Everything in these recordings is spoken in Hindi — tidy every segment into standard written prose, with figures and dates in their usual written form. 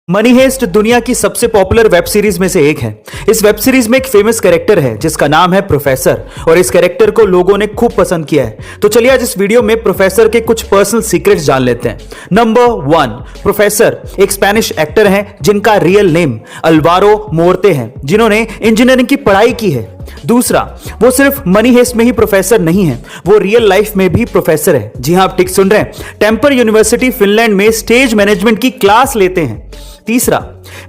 मनी हेस्ट दुनिया की सबसे पॉपुलर वेब सीरीज में से एक है। इस वेब सीरीज में एक फेमस कैरेक्टर है जिसका नाम है प्रोफेसर, और इस कैरेक्टर को लोगों ने खूब पसंद किया है। तो चलिए आज इस वीडियो में प्रोफेसर के कुछ पर्सनल सीक्रेट्स जान लेते हैं। नंबर 1, प्रोफेसर एक स्पेनिश एक्टर हैं जिनका रियल नेम अल्वारो मोर्ते है, जिन्होंने इंजीनियरिंग की पढ़ाई की है। दूसरा, वो सिर्फ मनी हेस्ट में ही प्रोफेसर नहीं है, वो रियल लाइफ में भी प्रोफेसर है। जी हां, आप ठीक सुन रहे हैं, टेम्पर यूनिवर्सिटी फिनलैंड में स्टेज मैनेजमेंट की क्लास लेते हैं। तीसरा,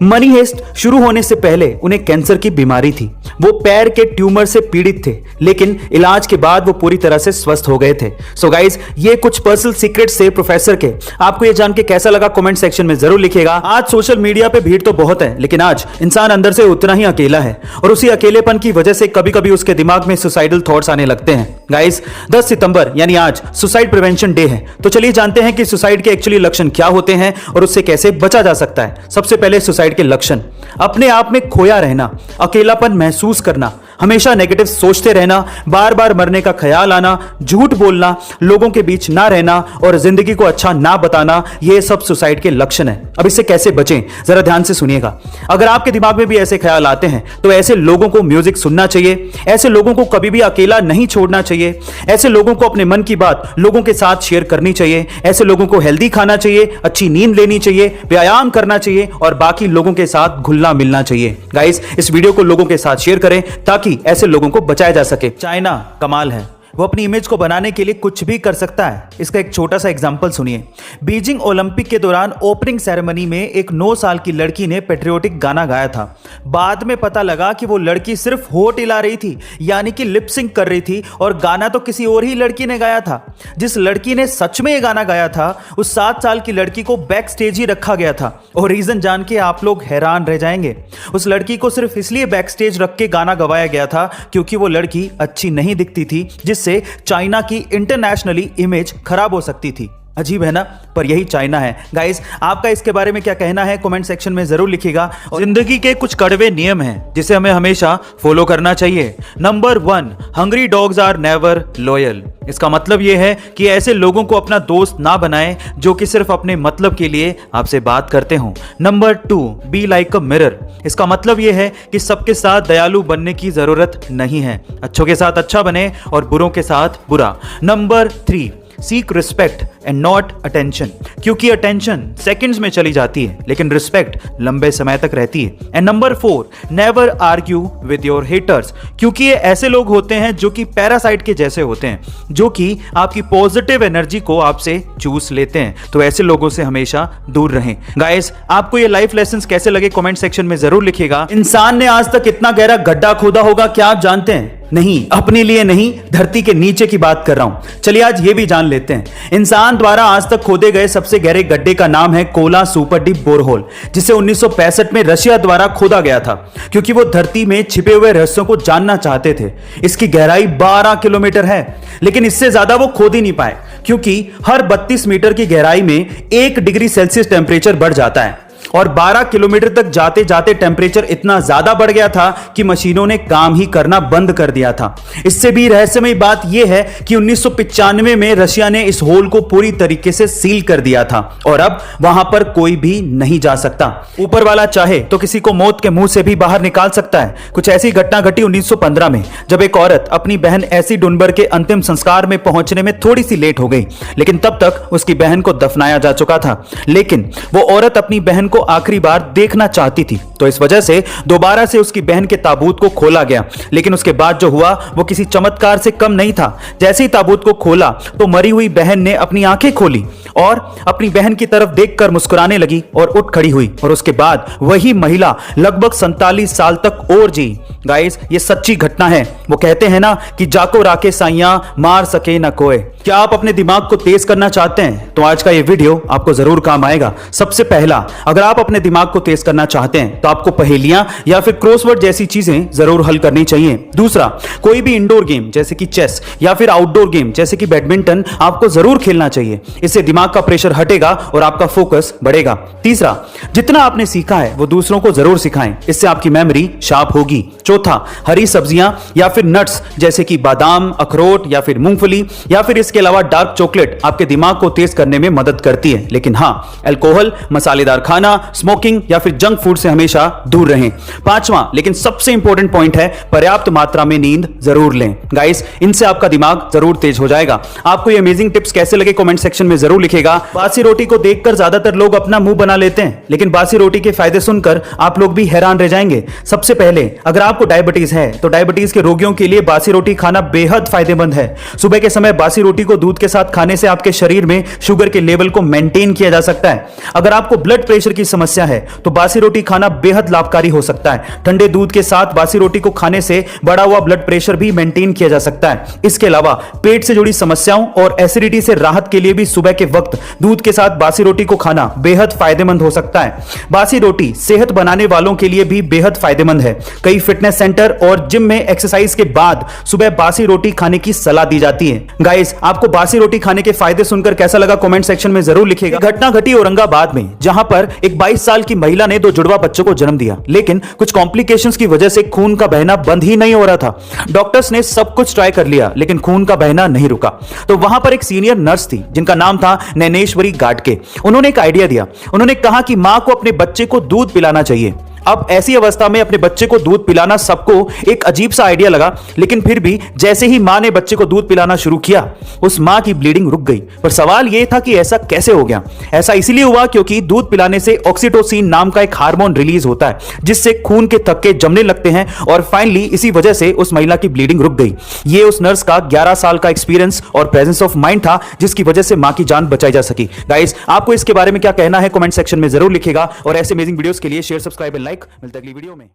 मनी हेस्ट शुरू होने से पहले उन्हें कैंसर की बीमारी थी। वो पैर के ट्यूमर से पीड़ित थे, लेकिन इलाज के बाद वो पूरी तरह से स्वस्थ हो गए थे। सो गाइस, ये कुछ पर्सनल सीक्रेट्स थे प्रोफेसर के। आपको ये जान के कैसा लगा कमेंट सेक्शन में जरूर लिखिएगा। आज सोशल मीडिया पे भीड़ तो बहुत है, लेकिन आज इंसान अंदर से उतना ही अकेला है, और उसी अकेलेपन की वजह से कभी कभी उसके दिमाग में सुसाइडल थॉट्स आने लगते हैं। गाइस, 10 सितंबर यानी आज सुसाइड प्रिवेंशन डे है। तो चलिए जानते हैं कि सुसाइड के एक्चुअली लक्षण क्या होते हैं और उससे कैसे बचा जा सकता है। सबसे पहले सुसाइड के लक्षण: अपने आप में खोया रहना, अकेलापन महसूस करना, हमेशा नेगेटिव सोचते रहना, बार बार मरने का ख्याल आना, झूठ बोलना, लोगों के बीच ना रहना और जिंदगी को अच्छा ना बताना, ये सब सुसाइड के लक्षण है। अब इससे कैसे बचें, जरा ध्यान से सुनिएगा। अगर आपके दिमाग में भी ऐसे ख्याल आते हैं तो ऐसे लोगों को म्यूजिक सुनना चाहिए, ऐसे लोगों को कभी भी अकेला नहीं छोड़ना चाहिए, ऐसे लोगों को अपने मन की बात लोगों के साथ शेयर करनी चाहिए, ऐसे लोगों को हेल्दी खाना चाहिए, अच्छी नींद लेनी चाहिए, व्यायाम करना चाहिए और बाकी लोगों के साथ घुलना मिलना चाहिए। गाइस, इस वीडियो को लोगों के साथ शेयर करें ताकि ऐसे लोगों को बचाया जा सके। चाइना कमाल है, वो अपनी इमेज को बनाने के लिए कुछ भी कर सकता है। इसका एक छोटा सा एग्जांपल सुनिए। बीजिंग ओलंपिक के दौरान ओपनिंग सेरेमनी में एक 9 साल की लड़की ने पेट्रियोटिक गाना गाया था। बाद में पता लगा कि वो लड़की सिर्फ होठ हिला रही थी, यानी कि लिप सिंक कर रही थी, और गाना तो किसी और ही लड़की ने गाया था। जिस लड़की ने सच में ये गाना गाया था, उस 7 साल की लड़की को बैक स्टेज ही रखा गया था, और रीजन जान के आप लोग हैरान रह जाएंगे। उस लड़की को सिर्फ इसलिए बैक स्टेज रख के गाना गवाया गया था क्योंकि वो लड़की अच्छी नहीं दिखती थी, जिससे चाइना की इंटरनेशनली इमेज खराब हो सकती थी। अजीब है ना, पर यही चाइना है। गाइस, आपका इसके बारे में क्या कहना है कमेंट सेक्शन में जरूर लिखिएगा। जिंदगी के कुछ कड़वे नियम हैं जिसे हमें हमेशा फॉलो करना चाहिए। Number 1, hungry dogs are never loyal. इसका मतलब यह है कि ऐसे लोगों को अपना दोस्त ना बनाएं जो कि सिर्फ अपने मतलब के लिए आपसे बात करते हों। Number 2, be like a mirror. इसका मतलब यह है कि सबके साथ दयालु बनने की जरूरत नहीं है, अच्छों के साथ अच्छा बने और बुरों के साथ बुरा। Number 3, seek respect and not attention, क्योंकि अटेंशन सेकंड्स में चली जाती है लेकिन रिस्पेक्ट लंबे समय तक रहती है। And number 4, never argue with your haters, क्योंकि ये ऐसे लोग होते हैं जो कि पैरासाइट के जैसे होते हैं, जो कि आपकी पॉजिटिव एनर्जी को आपसे चूस लेते हैं। तो ऐसे लोगों से हमेशा दूर रहें। गाइस, आपको ये लाइफ लेसन्स कैसे लगे कमेंट सेक्शन में जरूर लिखिएगा। इंसान ने आज तक इतना गहरा गड्ढा खोदा होगा क्या आप जानते हैं? नहीं, अपने लिए नहीं, धरती के नीचे की बात कर रहा हूं। चलिए आज ये भी जान लेते हैं। इंसान द्वारा आज तक खोदे गए सबसे गहरे गड्ढे का नाम है कोला सुपर डीप बोरहोल, जिसे 1965 में रशिया द्वारा खोदा गया था, क्योंकि वो धरती में छिपे हुए रहस्यों को जानना चाहते थे। इसकी गहराई 12 किलोमीटर है, लेकिन इससे ज्यादा वो खोद ही नहीं पाए, क्योंकि हर 32 मीटर की गहराई में 1 डिग्री सेल्सियस टेम्परेचर बढ़ जाता है, और 12 किलोमीटर तक जाते जाते टेम्परेचर इतना ज्यादा बढ़ गया था कि मशीनों ने काम ही करना बंद कर दिया था। इससे भी रहस्यमय बात यह है कि 1995 में रशिया ने इस होल को पूरी तरीके से सील कर दिया था, और अब वहां पर कोई भी नहीं जा सकता। ऊपर वाला चाहे तो किसी को मौत के मुंह से भी बाहर निकाल सकता है। कुछ ऐसी घटना घटी 1915 में, जब एक औरत अपनी बहन ऐसी डुनबर के अंतिम संस्कार में पहुंचने में थोड़ी सी लेट हो गई, लेकिन तब तक उसकी बहन को दफनाया जा चुका था। लेकिन वो औरत अपनी बहन को आखिरी बार देखना चाहती थी, तो इस वजह से दोबारा से उसकी बहन के ताबूत को खोला गया। लेकिन उसके बाद जो हुआ वो किसी चमत्कार से कम नहीं था। जैसे ही ताबूत को खोला तो मरी हुई बहन ने अपनी आंखें खोली और अपनी बहन की तरफ देखकर मुस्कुराने लगी और उठ खड़ी हुई, और उसके बाद वही महिला लगभग 47 साल तक और जी। गाइस, ये सच्ची घटना है। वो कहते हैं ना कि जाको राके साइयां मार सके ना कोई। क्या आप अपने दिमाग को तेज करना चाहते हैं? तो आज का ये वीडियो आपको जरूर काम आएगा। सबसे पहला, अगर आप अपने दिमाग को तेज करना चाहते हैं तो आपको पहेलियां या फिर क्रॉसवर्ड जैसी चीजें जरूर हल करनी चाहिए। दूसरा, कोई भी इंडोर गेम जैसे कि चेस या फिर आउटडोर गेम जैसे कि बैडमिंटन आपको जरूर खेलना चाहिए। इससे दिमाग का प्रेशर हटेगा और आपका फोकस बढ़ेगा। तीसरा, जितना आपने सीखा है वो दूसरों को जरूर सिखाएं, इससे आपकी मेमोरी शार्प होगी। चौथा, हरी सब्जियां या फिर नट्स जैसे कि बादाम, अखरोट या फिर मूंगफली या फिर इसके अलावा डार्क चॉकलेट आपके दिमाग को तेज करने में मदद करती है। लेकिन हाँ, अल्कोहल, मसालेदार खाना खाना, स्मोकिंग या फिर जंक फूड से हमेशा दूर रहें। पांचवां लेकिन सबसे इंपॉर्टेंट पॉइंट है, पर्याप्त मात्रा में नींद जरूर लें। गाइस, इनसे आपका दिमाग जरूर तेज हो जाएगा। आपको ये अमेजिंग टिप्स कैसे लगे कमेंट सेक्शन में जरूर लिखेगा। बासी रोटी को देखकर ज्यादातर लोग अपना मुंह बना लेते हैं, लेकिन बासी रोटी के फायदे सुनकर आप लोग भी हैरान रह जाएंगे। सबसे पहले, अगर आपको डायबिटीज है तो डायबिटीज के रोगियों के लिए बासी रोटी खाना बेहद फायदेमंद है। सुबह के समय बासी रोटी को दूध के साथ खाने से आपके शरीर में शुगर के लेवल को मेंटेन किया जा सकता है। अगर आपको ब्लड प्रेशर की समस्या है तो बासी रोटी खाना बेहद लाभकारी हो सकता है। ठंडे दूध के साथ बासी रोटी को खाने से बढ़ा हुआ ब्लड प्रेशर भी मेंटेन किया जा सकता है। इसके अलावा पेट से जुड़ी समस्याओं और एसिडिटी से राहत के लिए भी सुबह के वक्त दूध के साथ बासी रोटी को खाना बेहद फायदेमंद हो सकता है। बासी रोटी सेहत बनाने वालों के लिए भी बेहद फायदेमंद है। कई फिटनेस सेंटर और जिम में एक्सरसाइज के बाद सुबह बासी रोटी खाने की सलाह दी जाती है। गाइस, आपको बासी रोटी खाने के फायदे सुनकर कैसा लगा कमेंट सेक्शन में जरूर लिखिएगा। घटना घटी औरंगाबाद में, जहां पर एक 22 साल की महिला ने 2 जुड़वा बच्चों को जन्म दिया, लेकिन कुछ कॉम्प्लिकेशंस की वजह से खून का बहना बंद ही नहीं हो रहा था। डॉक्टर्स ने सब कुछ ट्राई कर लिया, लेकिन खून का बहना नहीं रुका। तो वहां पर एक सीनियर नर्स थी जिनका नाम था नैनेश्वरी गाडके। उन्होंने एक आइडिया दिया। उन्होंने कहा कि मां को अपने बच्चे को दूध पिलाना चाहिए। अब ऐसी अवस्था में अपने बच्चे को दूध पिलाना सबको एक अजीब सा आइडिया लगा, लेकिन फिर भी जैसे ही मां ने बच्चे को दूध पिलाना शुरू किया, उस मां की ब्लीडिंग रुक गई। पर सवाल यह था कि ऐसा कैसे हो गया? ऐसा इसलिए हुआ क्योंकि दूध पिलाने से ऑक्सीटोसिन नाम का एक हार्मोन रिलीज होता है, जिससे खून के थक्के जमने लगते हैं और फाइनली इसी वजह से उस महिला की ब्लीडिंग रुक गई। ये उस नर्स का 11 साल का एक्सपीरियंस और प्रेजेंस ऑफ माइंड था, जिसकी वजह से मां की जान बचाई जा सकी। गाइस, आपको इसके बारे में क्या कहना है कमेंट सेक्शन में जरूर लिखेगा और ऐसे अमेजिंग वीडियोस के लिए शेयर, सब्सक्राइब एंड लाइक। मिलते हैं अगली वीडियो में।